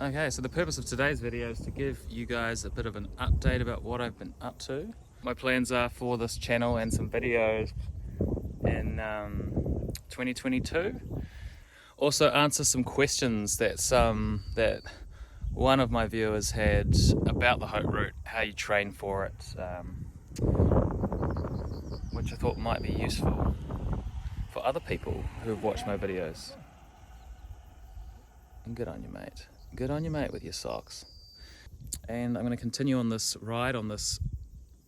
Okay, so the purpose of today's video is to give you guys a bit of an update about what I've been up to. My plans are for this channel and some videos in 2022. Also answer some questions that one of my viewers had about the Haute Route, how you train for it, which I thought might be useful for other people who have watched my videos. And good on you, mate. Good on you, mate, with your socks. And I'm going to continue on this ride on this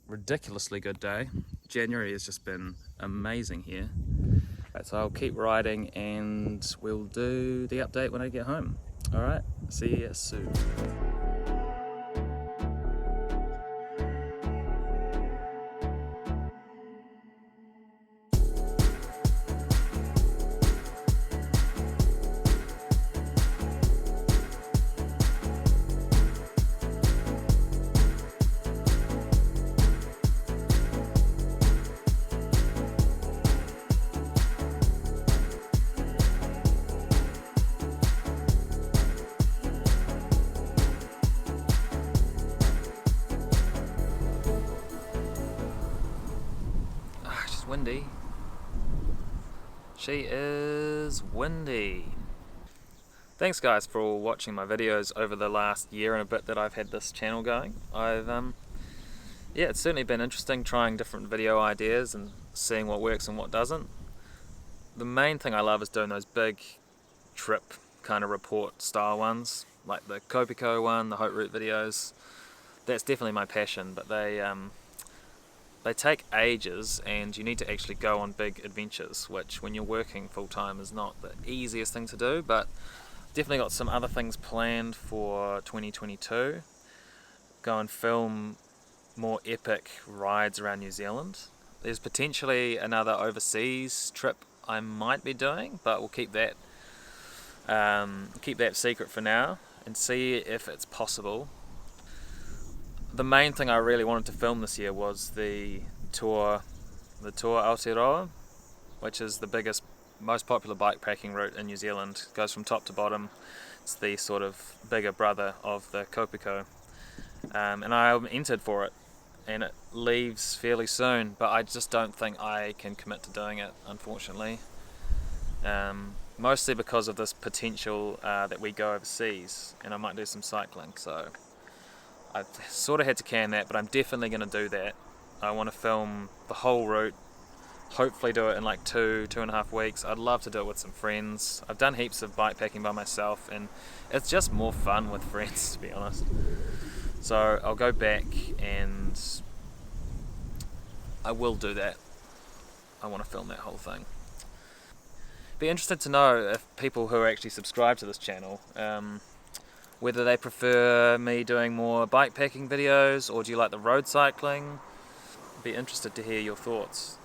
ridiculously good day. January has just been amazing here. Right, so I'll keep riding and we'll do the update when I get home. Alright, see you soon. Windy. She is windy. Thanks guys for watching my videos over the last year and a bit that I've had this channel going. It's certainly been interesting trying different video ideas and seeing what works and what doesn't. The main thing I love is doing those big trip kind of report style ones, like the Kopiko one, the Haute Route videos. That's definitely my passion, but they take ages and you need to actually go on big adventures, which when you're working full-time is not the easiest thing to do, but definitely got some other things planned for 2022. Go and film more epic rides around New Zealand. There's potentially another overseas trip I might be doing, but we'll keep that secret for now and see if it's possible. The main thing I really wanted to film this year was the tour Haute Route, which is the biggest, most popular bikepacking route in New Zealand. It goes from top to bottom. It's the sort of bigger brother of the Kopiko. And I entered for it, and it leaves fairly soon, but I just don't think I can commit to doing it, unfortunately. Mostly because of this potential that we go overseas, and I might do some cycling, so I've sort of had to can that, but I'm definitely going to do that. I want to film the whole route, hopefully do it in like 2.5 weeks. I'd love to do it with some friends. I've done heaps of bikepacking by myself and it's just more fun with friends, to be honest. So I'll go back and I will do that. I want to film that whole thing. Be interested to know if people who are actually subscribed to this channel, whether they prefer me doing more bikepacking videos or do you like the road cycling. Be interested to hear your thoughts.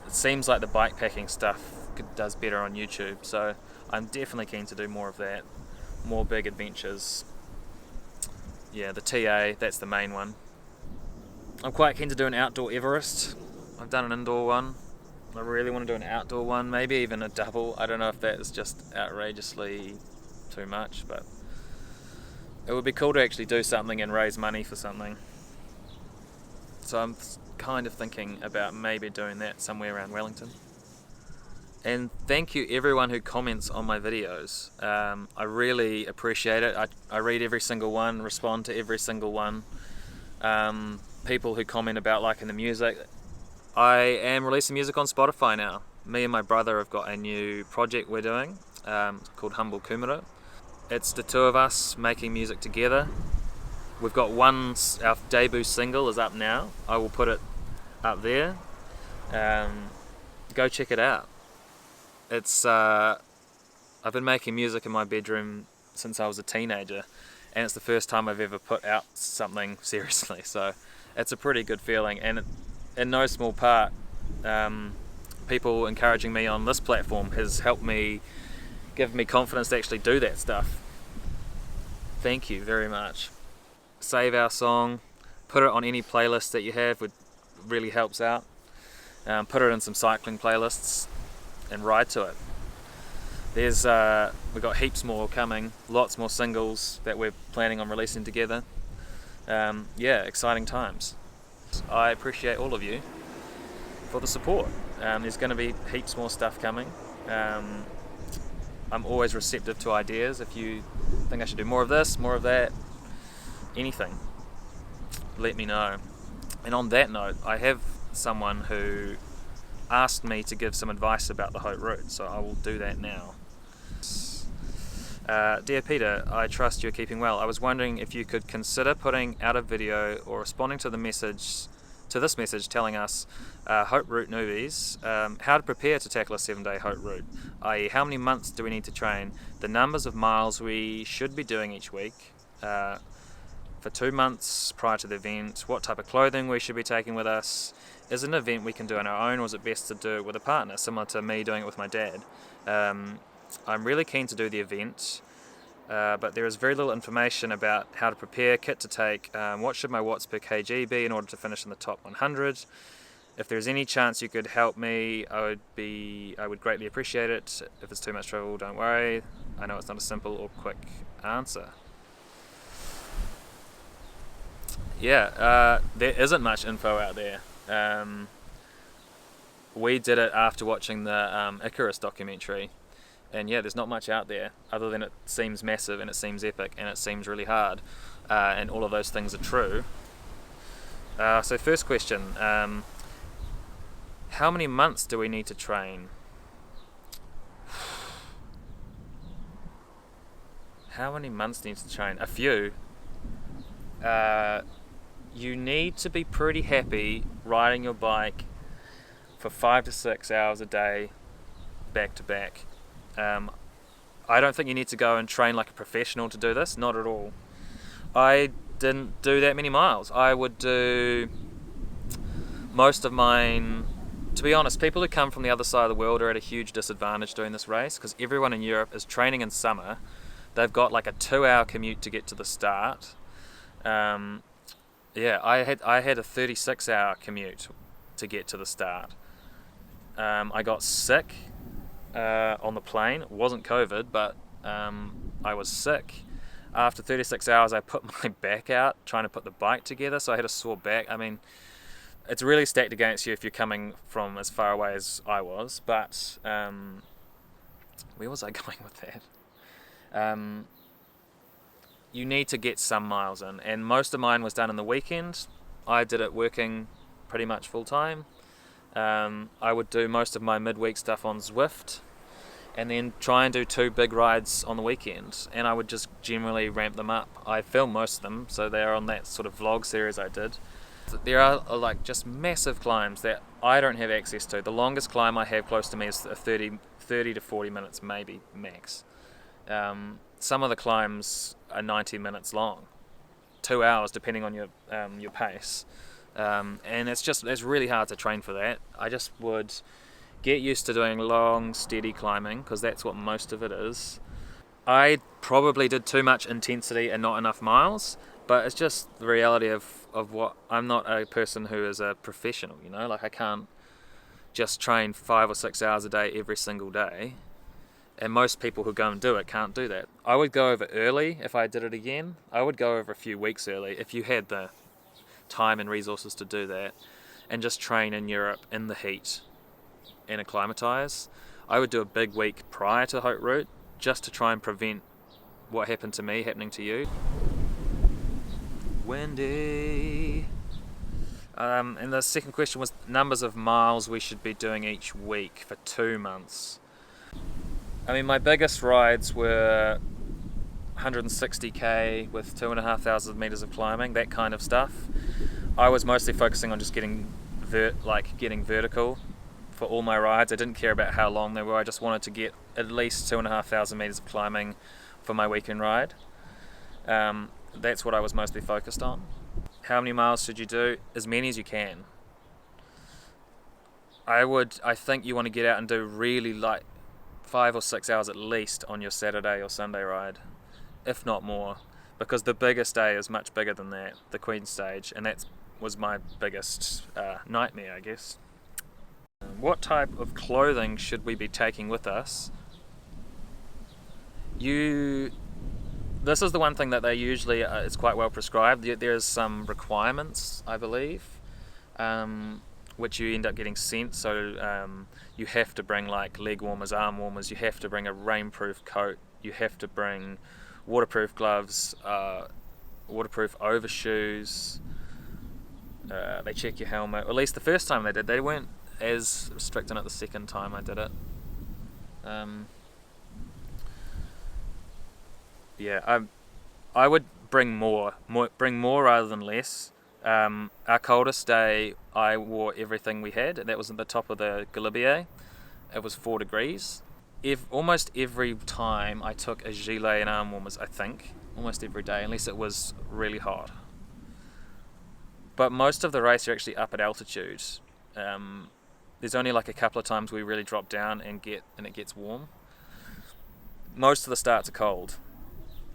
It seems like the bikepacking stuff does better on YouTube, so I'm definitely keen to do more of that, more big adventures. Yeah, the TA, that's the main one. I'm quite keen to do an outdoor Everest. I've done an indoor one. I really want to do an outdoor one, maybe even a double. I don't know if that is just outrageously too much, but it would be cool to actually do something and raise money for something. So I'm kind of thinking about maybe doing that somewhere around Wellington. And thank you everyone who comments on my videos. I really appreciate it. I read every single one, respond to every single one. People who comment about liking the music. I am releasing music on Spotify now. Me and my brother have got a new project we're doing called Humble Kumara. It's the two of us making music together. We've got our debut single is up now. I will put it up there. Go check it out. It's I've been making music in my bedroom since I was a teenager, and it's the first time I've ever put out something seriously. So it's a pretty good feeling, and in no small part, people encouraging me on this platform has helped me, give me confidence to actually do that stuff. Thank you very much. Save our song, put it on any playlist that you have, it really helps out. Put it in some cycling playlists and ride to it. We've got heaps more coming, lots more singles that we're planning on releasing together. Yeah, exciting times. I appreciate all of you for the support. There's going to be heaps more stuff coming. I'm always receptive to ideas. If you think I should do more of this, more of that, anything, let me know. And on that note, I have someone who asked me to give some advice about the Haute Route, so I will do that now. Dear Peter, I trust you're keeping well. I was wondering if you could consider putting out a video or responding to this message telling us Haute Route newbies how to prepare to tackle a 7-day Haute Route, i.e. how many months do we need to train, the numbers of miles we should be doing each week, for 2 months prior to the event, what type of clothing we should be taking with us, is it an event we can do on our own or is it best to do it with a partner, similar to me doing it with my dad. I'm really keen to do the event, but there is very little information about how to prepare, kit to take, what should my watts per kg be in order to finish in the top 100. If there's any chance you could help me, I would greatly appreciate it. If it's too much trouble, don't worry. I know it's not a simple or quick answer. Yeah, there isn't much info out there. We did it after watching the Icarus documentary, and yeah, there's not much out there other than it seems massive and it seems epic and it seems really hard, and all of those things are true. So first question, how many months do we need to train? How many months need to train? A few. You need to be pretty happy riding your bike for 5 to 6 hours a day, back to back. I don't think you need to go and train like a professional to do this, not at all. I didn't do that many miles. I would do most of mine. To be honest, people who come from the other side of the world are at a huge disadvantage doing this race because everyone in Europe is training in summer. They've got like a 2-hour commute to get to the start. Yeah, I had a 36-hour commute to get to the start. I got sick on the plane. It wasn't COVID, but I was sick. After 36 hours, I put my back out trying to put the bike together, so I had a sore back. I mean, it's really stacked against you if you're coming from as far away as I was, but where was I going with that? You need to get some miles in, and most of mine was done in the weekend. I did it working pretty much full time. I would do most of my midweek stuff on Zwift and then try and do 2 big rides on the weekend, and I would just generally ramp them up. I filmed most of them, so they're on that sort of vlog series I did. There are like just massive climbs that I don't have access to. The longest climb I have close to me is 30 to 40 minutes maybe max. Some of the climbs are 90 minutes long, 2 hours depending on your pace, and it's really hard to train for that. I just would get used to doing long, steady climbing because that's what most of it is. I probably did too much intensity and not enough miles, but it's just the reality of what I'm not a person who is a professional, you know, like I can't just train 5 or 6 hours a day every single day. And most people who go and do it can't do that. I would go over early if I did it again. I would go over a few weeks early if you had the time and resources to do that, and just train in Europe in the heat and acclimatise. I would do a big week prior to Haute Route just to try and prevent what happened to me happening to you. Windy. And the second question was numbers of miles we should be doing each week for 2 months. I mean, my biggest rides were 160k with 2,500 meters of climbing, that kind of stuff. I was mostly focusing on just getting vertical for all my rides. I didn't care about how long they were. I just wanted to get at least 2,500 meters of climbing for my weekend ride. That's what I was mostly focused on. How many miles should you do? As many as you can. I think you want to get out and do really like 5 or 6 hours at least on your Saturday or Sunday ride, if not more, because the biggest day is much bigger than that, the Queen stage, and that was my biggest nightmare, I guess. What type of clothing should we be taking with us? you this is the one thing that they usually it's quite well prescribed. There's some requirements, I believe, which you end up getting sent. So you have to bring like leg warmers, arm warmers. You have to bring a rainproof coat. You have to bring waterproof gloves, waterproof overshoes. They check your helmet. At least the first time they did. They weren't as strict on it the second time I did it. Yeah, I would bring more rather than less. Our coldest day, I wore everything we had. That was at the top of the Galibier. It was 4 degrees. Almost every time I took a gilet and arm warmers, I think. Almost every day, unless it was really hot. But most of the race, you're actually up at altitude. There's only like a couple of times we really drop down and it gets warm. Most of the starts are cold.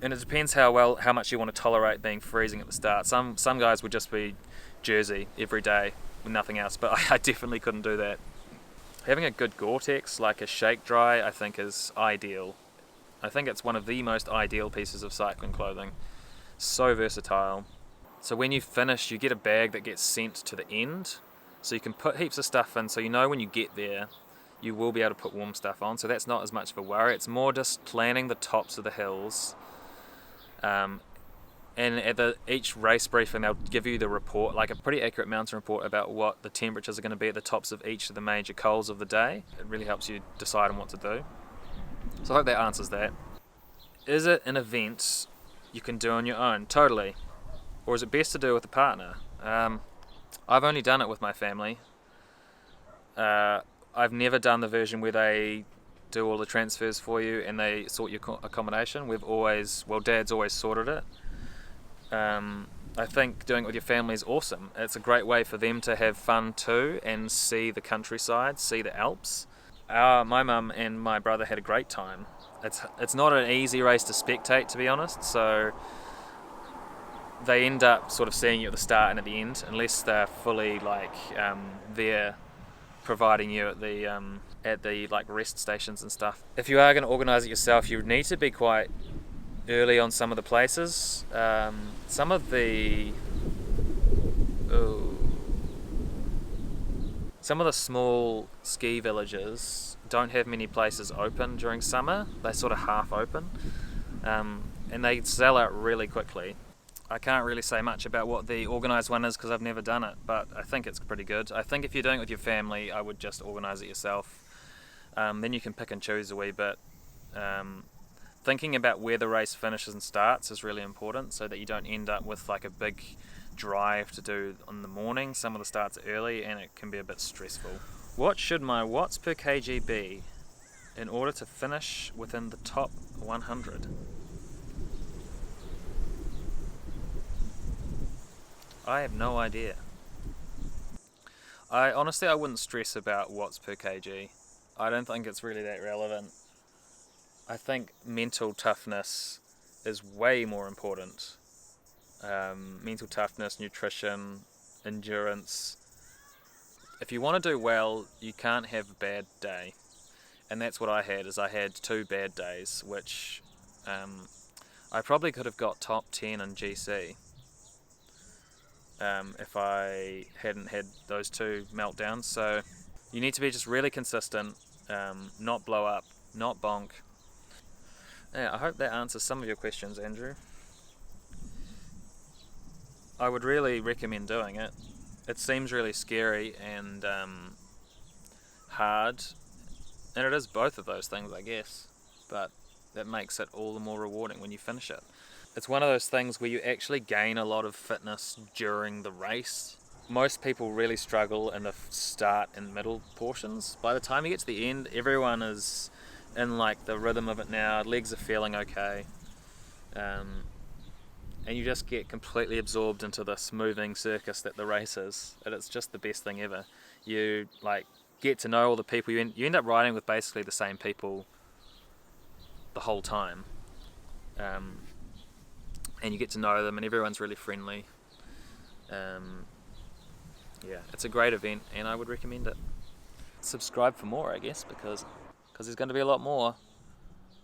And it depends how much you want to tolerate being freezing at the start. Some guys would just be jersey every day with nothing else, but I definitely couldn't do that. Having a good Gore-Tex, like a shake dry, I think is ideal. I think it's one of the most ideal pieces of cycling clothing. So versatile. So when you finish, you get a bag that gets sent to the end, so you can put heaps of stuff in, so you know when you get there you will be able to put warm stuff on, so that's not as much of a worry. It's more just planning the tops of the hills. And at each race briefing they'll give you the report, like a pretty accurate mountain report about what the temperatures are going to be at the tops of each of the major cols of the day. It really helps you decide on what to do. So I hope that answers that. Is it an event you can do on your own? Totally. Or is it best to do with a partner? I've only done it with my family. I've never done the version where they do all the transfers for you and they sort your accommodation. Dad's always sorted it. I think doing it with your family is awesome. It's a great way for them to have fun too and see the countryside, see the Alps. My mum and my brother had a great time. It's not an easy race to spectate, to be honest, so they end up sort of seeing you at the start and at the end, unless they're fully there providing you at the like rest stations and stuff. If you are going to organise it yourself, you need to be quite early on some of the places. Some of the small ski villages don't have many places open during summer. They're sort of half open, and they sell out really quickly. I can't really say much about what the organised one is because I've never done it, but I think it's pretty good. I think if you're doing it with your family, I would just organise it yourself. Then you can pick and choose a wee bit. Thinking about where the race finishes and starts is really important, so that you don't end up with like a big drive to do in the morning. Some of the starts are early and it can be a bit stressful. What should my watts per kg be in order to finish within the top 100? I have no idea. I wouldn't stress about watts per kg. I don't think it's really that relevant. I think mental toughness is way more important. Mental toughness, nutrition, endurance. If you want to do well, you can't have a bad day. And that's what I had. I had 2 bad days, which I probably could have got top 10 in GC. If I hadn't had those 2 meltdowns. So you need to be just really consistent, not blow up, not bonk. Yeah, I hope that answers some of your questions, Andrew. I would really recommend doing it. It seems really scary and hard, and it is both of those things, I guess, but that makes it all the more rewarding when you finish it. It's one of those things where you actually gain a lot of fitness during the race. Most people really struggle in the start and middle portions. By the time you get to the end, everyone is in like the rhythm of it now. Legs are feeling okay, and you just get completely absorbed into this moving circus that the race is, and it's just the best thing ever. You like get to know all the people. You end up riding with basically the same people the whole time. And you get to know them, and everyone's really friendly. Yeah, it's a great event, and I would recommend it. Subscribe for more, I guess, because there's going to be a lot more.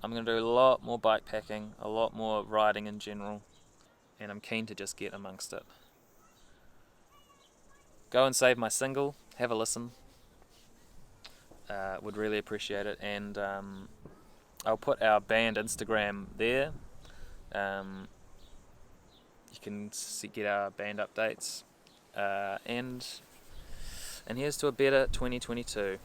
I'm going to do a lot more bike packing, a lot more riding in general, and I'm keen to just get amongst it. Go and save my single, have a listen, would really appreciate it, and I'll put our band Instagram there. You can get our band updates, and here's to a better 2022.